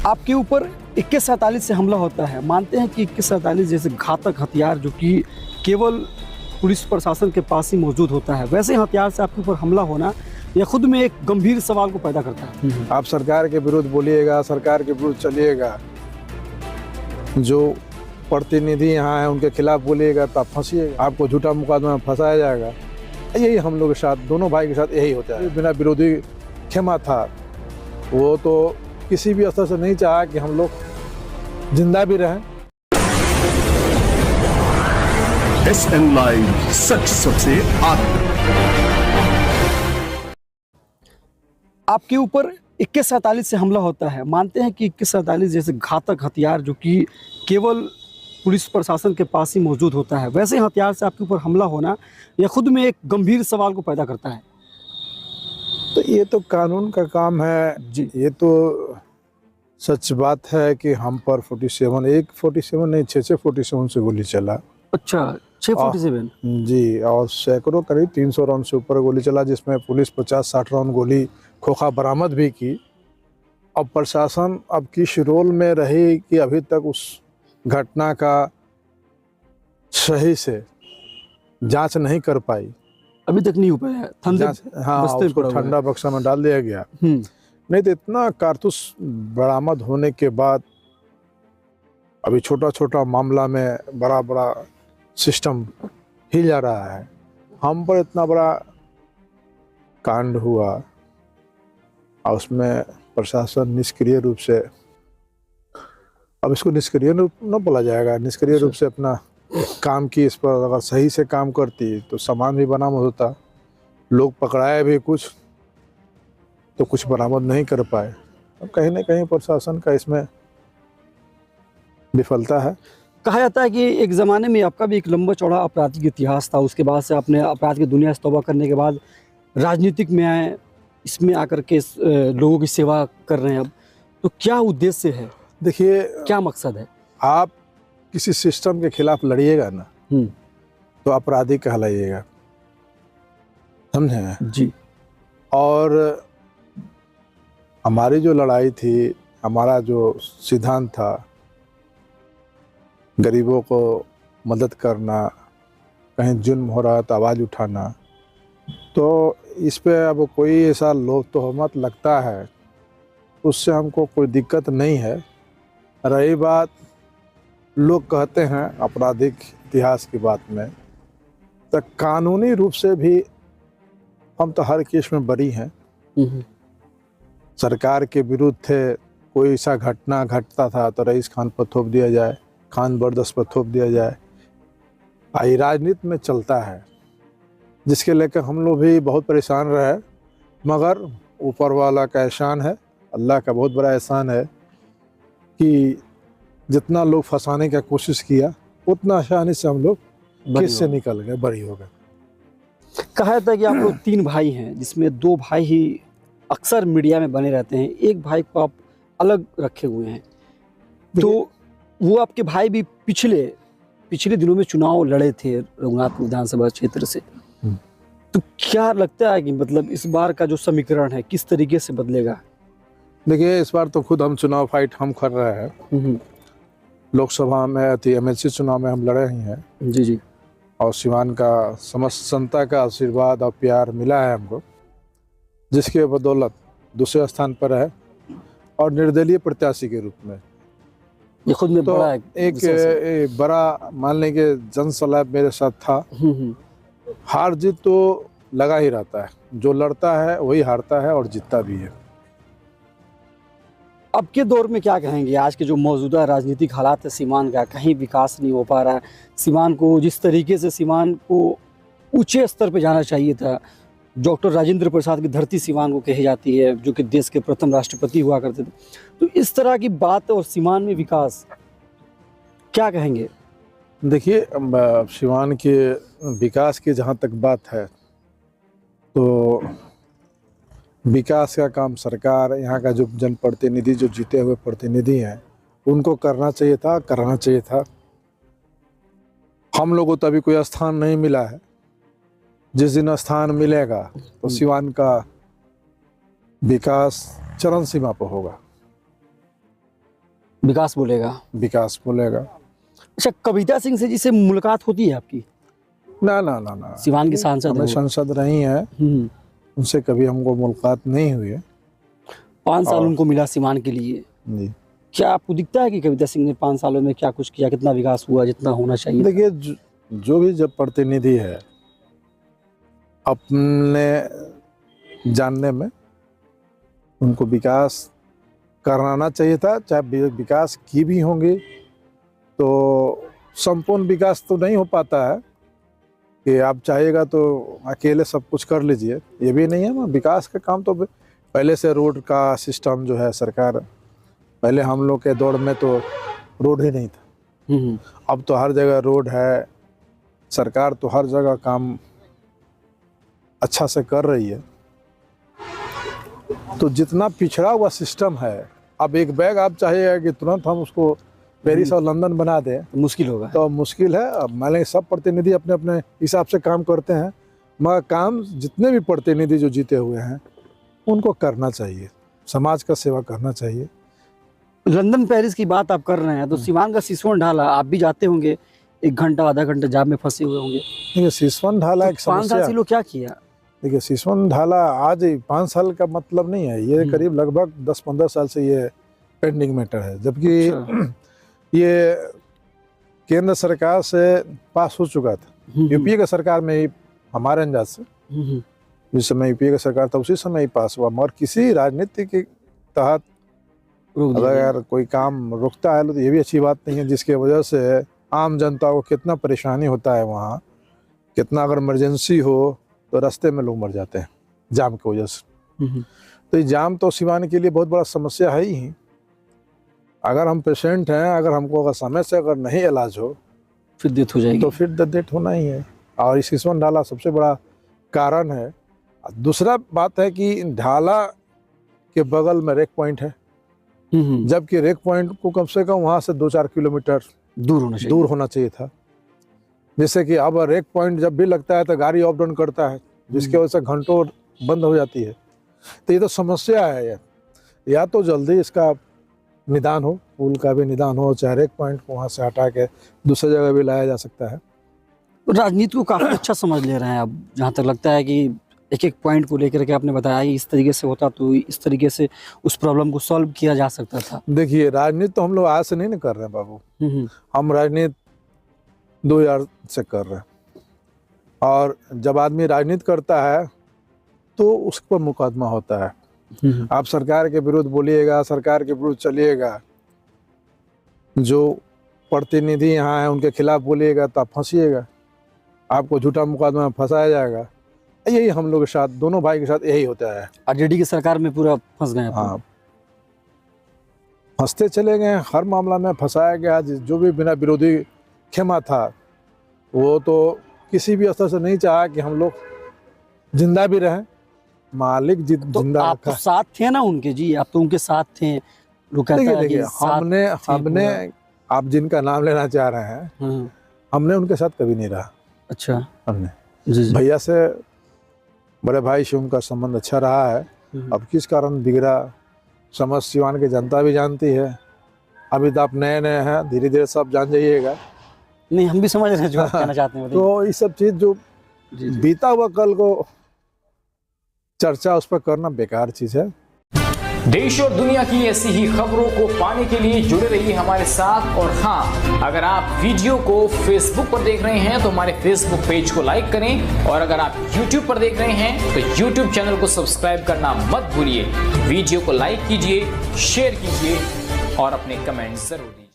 आपके ऊपर 2147 से हमला होता है। मानते हैं कि 2147 जैसे घातक हथियार जो कि केवल पुलिस प्रशासन के पास ही मौजूद होता है, वैसे हथियार से आपके ऊपर हमला होना यह खुद में एक गंभीर सवाल को पैदा करता है। आप सरकार के विरुद्ध बोलिएगा, सरकार के विरुद्ध चलिएगा, जो प्रतिनिधि यहाँ हैं उनके खिलाफ बोलिएगा तो आप फंसिएगा, आपको झूठा मुकदमा में फंसाया जाएगा। यही हम लोग के साथ, दोनों भाई के साथ यही होता है। बिना विरोधी क्षमा था, वो तो किसी भी स्तर से नहीं चाहा कि हम लोग जिंदा भी रहें। SN लाइव, सच सबसे आगे। आपके ऊपर 2147 से हमला होता है। मानते हैं कि 2147 जैसे घातक हथियार जो कि केवल पुलिस प्रशासन के पास ही मौजूद होता है, वैसे हथियार से आपके ऊपर हमला होना यह खुद में एक गंभीर सवाल को पैदा करता है। तो ये तो कानून का काम है जी। ये तो सच बात है कि हम पर 47 नहीं 647 से गोली चला। अच्छा, 647 जी, और सैकड़ों करीब 300 राउंड से ऊपर गोली चला, जिसमें पुलिस 50-60 राउंड गोली खोखा बरामद भी की। अब प्रशासन अब किस रोल में रही कि अभी तक उस घटना का सही से जांच नहीं कर पाई। अभी तक नहीं हो पाया। हाँ, उसको ठंडा बक्सा में डाल दिया गया। नहीं तो इतना कारतूस बरामद होने के बाद अभी छोटा छोटा मामला में बड़ा बड़ा सिस्टम हिल जा रहा है। हम पर इतना बड़ा कांड हुआ और उसमें प्रशासन निष्क्रिय रूप से, अब इसको निष्क्रिय न बोला जाएगा, निष्क्रिय रूप से अपना काम की। इस पर अगर सही से काम करती तो सामान भी बरामद होता, लोग पकड़ाए भी कुछ, तो कुछ बरामद नहीं कर पाए। अब कहीं ना कहीं प्रशासन का इसमें विफलता है। कहा जाता है कि एक ज़माने में आपका भी एक लंबा चौड़ा आपराधिक इतिहास था, उसके बाद से आपने अपराध की दुनिया से तौबा करने के बाद राजनीतिक में आए, इसमें आकर के लोगों की सेवा कर रहे हैं। अब तो क्या उद्देश्य है? देखिए, क्या मकसद है? आप किसी सिस्टम के खिलाफ लड़िएगा ना तो अपराधी कहलाइएगा, समझे जी। और हमारी जो लड़ाई थी, हमारा जो सिद्धांत था, गरीबों को मदद करना, कहीं जुल्म हो रहा तो आवाज़ उठाना, तो इस पे अब कोई ऐसा लोग तोहमत लगता है उससे हमको कोई दिक्कत नहीं है। रही बात लोग कहते हैं आपराधिक इतिहास की बात में, तो कानूनी रूप से भी हम तो हर केस में बरी हैं। सरकार के विरुद्ध थे, कोई ऐसा घटना घटता था तो रईस खान पर थोप दिया जाए, खान बरदस पर थोप दिया जाए। आई राजनीति में चलता है, जिसके लेकर हम लोग भी बहुत परेशान रहे, मगर ऊपर वाला का एहसान है, अल्लाह का बहुत बड़ा एहसान है कि जितना लोग फंसाने का कोशिश किया उतना आसानी से हम लोग केस से निकल गए, बरी हो गए। कहा जाता है कि आप लोग 3 भाई हैं, जिसमें 2 भाई ही अक्सर मीडिया में बने रहते हैं, एक भाई को आप अलग रखे हुए हैं। तो वो आपके भाई भी पिछले दिनों में चुनाव लड़े थे रघुनाथ विधानसभा क्षेत्र से। तो क्या लगता है कि मतलब इस बार का जो समीकरण है किस तरीके से बदलेगा? देखिए, इस बार तो खुद हम चुनाव फाइट हम कर रहे हैं। लोकसभा में MLC चुनाव में हम लड़े ही हैं। जी जी। और सिवान का समस्त जनता का आशीर्वाद और प्यार मिला है हमको, जिसके बदौलत दूसरे स्थान पर है और निर्दलीय प्रत्याशी के रूप में। ये खुद में तो बड़ा एक बड़ा मान लें कि जनसलाब मेरे साथ था। हार जीत तो लगा ही रहता है, जो लड़ता है वही हारता है और जीतता भी है। अब के दौर में क्या कहेंगे? आज के जो मौजूदा राजनीतिक हालात है सीमान का, कहीं विकास नहीं हो पा रहा है। सीमान को जिस तरीके से सीमान को ऊंचे स्तर पे जाना चाहिए था, डॉक्टर राजेंद्र प्रसाद की धरती सीमान को कही जाती है, जो कि देश के प्रथम राष्ट्रपति हुआ करते थे। तो इस तरह की बात और सीमान में विकास, क्या कहेंगे? देखिए, सिवान के विकास की जहाँ तक बात है तो विकास का काम सरकार, यहाँ का जो जनप्रतिनिधि, जो जीते हुए प्रतिनिधि हैं, उनको करना चाहिए था, कराना चाहिए था। हम लोगों को तो अभी कोई स्थान नहीं मिला है। जिस दिन स्थान मिलेगा तो सिवान का विकास चरम सीमा पर होगा। विकास बोलेगा। विकास बोलेगा। अच्छा, कविता सिंह से जिससे मुलाकात होती है आपकी? ना ना ना ना, सिवान के सांसद हमें हो। सांसद रही है, उनसे कभी हमको मुलाकात नहीं हुई है। 5 साल उनको मिला सिवान के लिए जी। क्या आपको दिखता है कि कविता सिंह ने 5 सालों में क्या कुछ किया, कितना विकास हुआ जितना होना चाहिए? देखिए, जो भी जब प्रतिनिधि है अपने जानने में उनको विकास कराना चाहिए था। चाहे विकास की भी होंगी तो संपूर्ण विकास तो नहीं हो पाता है कि आप चाहेगा तो अकेले सब कुछ कर लीजिए, ये भी नहीं है ना। विकास का काम तो पहले से रोड का सिस्टम जो है सरकार, पहले हम लोग के दौर में तो रोड ही नहीं था, अब तो हर जगह रोड है। सरकार तो हर जगह काम अच्छा से कर रही है। तो जितना पिछड़ा हुआ सिस्टम है, अब एक बैग आप चाहिएगा कि तुरंत हम उसको पेरिस और लंदन बना दें तो मुश्किल होगा। तो मुश्किल है। अब मान लें सब प्रतिनिधि अपने अपने हिसाब से काम करते हैं, मगर काम जितने भी प्रतिनिधि जो जीते हुए हैं उनको करना चाहिए, समाज का सेवा करना चाहिए। लंदन पेरिस की बात आप कर रहे हैं तो सिवान का सिसवन ढाला आप भी जाते होंगे, 1 घंटा आधा घंटा जाम में फंसे हुए होंगे। देखिए सिसवन ढाला एक 5 साल से लोग क्या किया? देखिए सिसवन ढाला आज 5 साल का मतलब नहीं है, ये करीब लगभग 10-15 साल से ये पेंडिंग मैटर है। जबकि अच्छा। ये केंद्र सरकार से पास हो चुका था, यूपीए के सरकार में ही हमारे अंदाज से जिस समय यूपीए का सरकार था उसी समय ही पास हुआ, मगर किसी राजनीति के तहत अगर कोई काम रुकता है तो ये भी अच्छी बात नहीं है, जिसके वजह से आम जनता को कितना परेशानी होता है वहाँ, कितना अगर इमरजेंसी हो तो रास्ते में लोग मर जाते हैं जाम की वजह से। तो ये जाम तो सिवान के लिए बहुत बड़ा समस्या है ही। अगर हम पेशेंट हैं, अगर हमको अगर समय से अगर नहीं इलाज हो फिर डेथ हो जाएगी, तो फिर डेथ होना ही है। और इस सिसवन ढाला सबसे बड़ा कारण है। दूसरा बात है कि ढाला के बगल में रेक पॉइंट है, जबकि रेक पॉइंट को कम से कम वहाँ से 2-4 किलोमीटर दूर होना चाहिए था। जैसे कि अब रेक पॉइंट जब भी लगता है तो गाड़ी अप डाउन करता है, जिसकी वजह से घंटों बंद हो जाती है। तो ये तो समस्या है। या तो जल्दी इसका निदान हो, पुल का भी निदान हो, चाहे रेक पॉइंट को वहाँ से हटा के दूसरी जगह भी लाया जा सकता है। राजनीति को काफ़ी अच्छा समझ ले रहे हैं अब, जहाँ तक लगता है कि एक एक पॉइंट को लेकर के आपने बताया इस तरीके से होता तो इस तरीके से उस प्रॉब्लम को सॉल्व किया जा सकता था। देखिए राजनीति तो हम लोग आज से नहीं ना कर रहे हैं बाबू, हम राजनीति 2000 से कर रहे हैं। और जब आदमी राजनीति करता है तो उस पर मुकदमा होता है। आप सरकार के विरुद्ध बोलिएगा, सरकार के विरुद्ध चलिएगा, जो प्रतिनिधि यहाँ हैं उनके खिलाफ बोलिएगा तो आप फंसिएगा, आपको झूठा मुकदमा में फंसाया जाएगा। यही हम लोग के साथ, दोनों भाई के साथ यही होता है। आरजेडी की सरकार में पूरा फंस गए। हाँ, फंसते चले गए, हर मामला में फंसाया गया। जो भी बिना विरोधी खेमा था वो तो किसी भी स्तर से नहीं चाहा कि हम लोग जिंदा भी रहें। मालिक जिंदा आप तो साथ थे ना उनके? जी आप तो उनके साथ थे। लोग कहते हैं कि हमने आप जिनका नाम लेना चाह रहे हैं, हमने उनके साथ कभी नहीं रहा। अच्छा। हमने भैया से, बड़े भाई से उनका संबंध अच्छा रहा है। अब किस कारण बिगड़ा समझ सिवान की जनता भी जानती है। अभी तो आप नए नए हैं, धीरे धीरे सब जान जाइएगा। नहीं, हम भी समझ रहे हैं जो आप कहना चाहते हैं। तो ये सब चीज़ जो बीता हुआ कल को चर्चा उस पर करना बेकार चीज़ है। देश और दुनिया की ऐसी ही खबरों को पाने के लिए जुड़े रहिए हमारे साथ। और हाँ, अगर आप वीडियो को फेसबुक पर देख रहे हैं तो हमारे फेसबुक पेज को लाइक करें, और अगर आप यूट्यूब पर देख रहे हैं तो यूट्यूब चैनल को सब्सक्राइब करना मत भूलिए। वीडियो को लाइक कीजिए, शेयर कीजिए और अपने कमेंट जरूर दीजिए।